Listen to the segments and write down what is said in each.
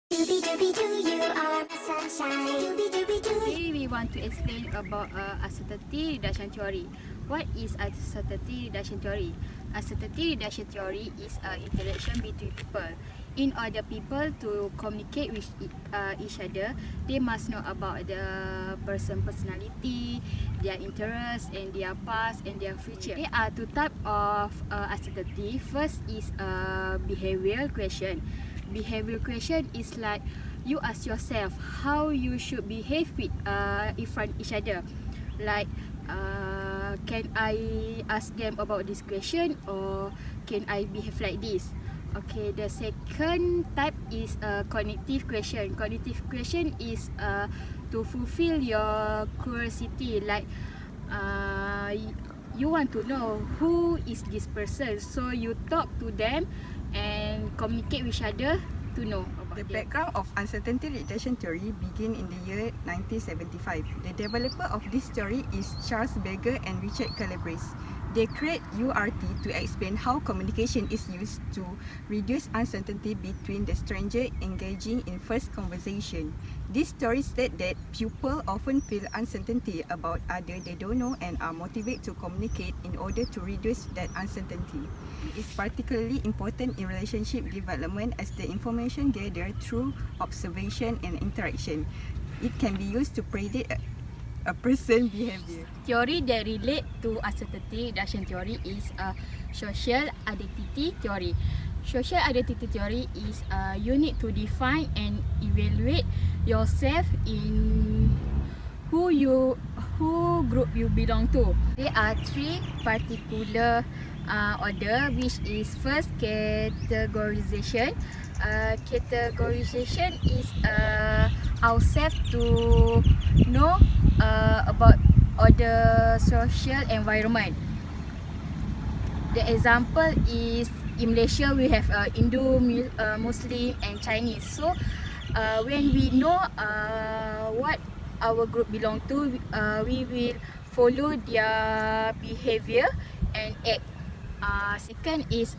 Doobie doobie doo, you are my sunshine. Doobie doobie doo. Today we want to explain about uncertainty reduction theory. What is uncertainty reduction theory? Uncertainty reduction theory is an interaction between people. In order people to communicate with each other, they must know about the person personality, their interests and their past and their future. There are two types of uncertainty. First is behavioral question. Behavioral question is like you ask yourself how you should behave with in front each other. Like can I ask them about this question or can I behave like this? Okay, the second type is cognitive question. Cognitive question is to fulfill your curiosity, like you want to know who is this person, so you talk to them and communicate with each other to know about The them. background of uncertainty reduction theory began in the year 1975. The developer of this theory is Charles Berger and Richard Calabrese. They create URT to explain how communication is used to reduce uncertainty between the stranger engaging in first conversation. This theory states that people often feel uncertainty about others they don't know and are motivated to communicate in order to reduce that uncertainty. It is particularly important in relationship development as the information gathered through observation and interaction. It can be used to predict a person's behavior. Theory that relate to uncertainty reduction theory is social identity theory. Social identity theory is you need to define and evaluate yourself in who group you belong to. There are three particular order, which is first categorization. Categorization is ourselves to know about other social environment. The example is in Malaysia we have Hindu, Muslim and Chinese. So when we know what our group belong to, we will follow their behavior and act. Second is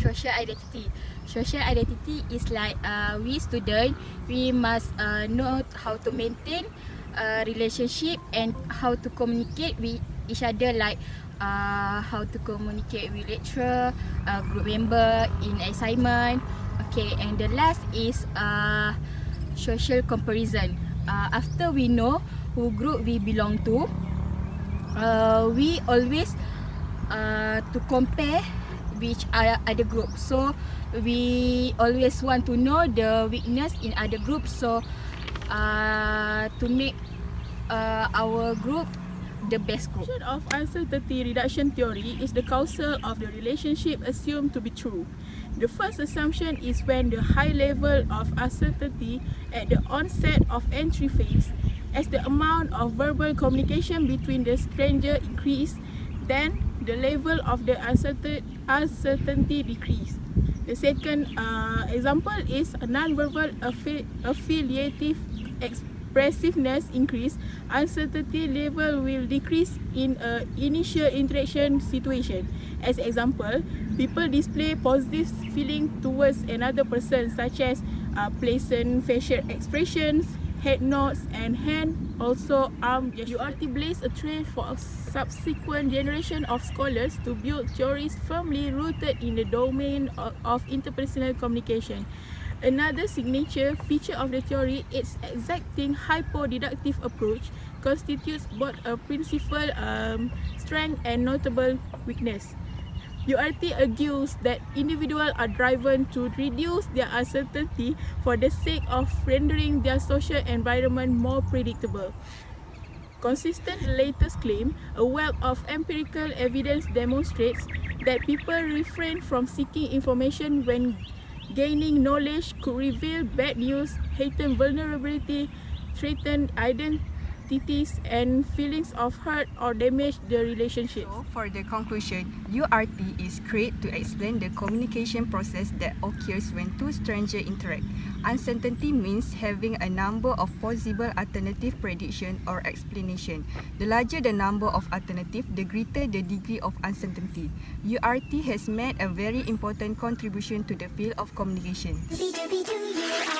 social identity. Social identity is like we student, we must know how to maintain relationship and how to communicate with each other, like how to communicate with lecturer, group member in assignment. Okay, and the last is social comparison. After we know who group we belong to, we always to compare with other group. So we always want to know the weakness in other groups, so to make our group the best group. The definition of uncertainty reduction theory is the causal of the relationship assumed to be true. The first assumption is when the high level of uncertainty at the onset of entry phase, as the amount of verbal communication between the stranger increase, then the level of the uncertainty decrease. The second example is a non-verbal affiliative expressiveness increase, uncertainty level will decrease in an initial interaction situation. As example, people display positive feeling towards another person, such as pleasant facial expressions, head nods and hand, also arm gestures. URT blazed a trail for a subsequent generation of scholars to build theories firmly rooted in the domain of interpersonal communication. Another signature feature of the theory, its exacting hypodeductive approach, constitutes both a principal strength and notable weakness. URT argues that individuals are driven to reduce their uncertainty for the sake of rendering their social environment more predictable. Consistent with the latest claim, a wealth of empirical evidence demonstrates that people refrain from seeking information when gaining knowledge could reveal bad news, heighten vulnerability, threaten identities, and feelings of hurt or damage the relationship. So, for the conclusion, URT is created to explain the communication process that occurs when two strangers interact. Uncertainty means having a number of possible alternative prediction or explanation. The larger the number of alternatives, the greater the degree of uncertainty. URT has made a very important contribution to the field of communication. Doobie doobie doo, you are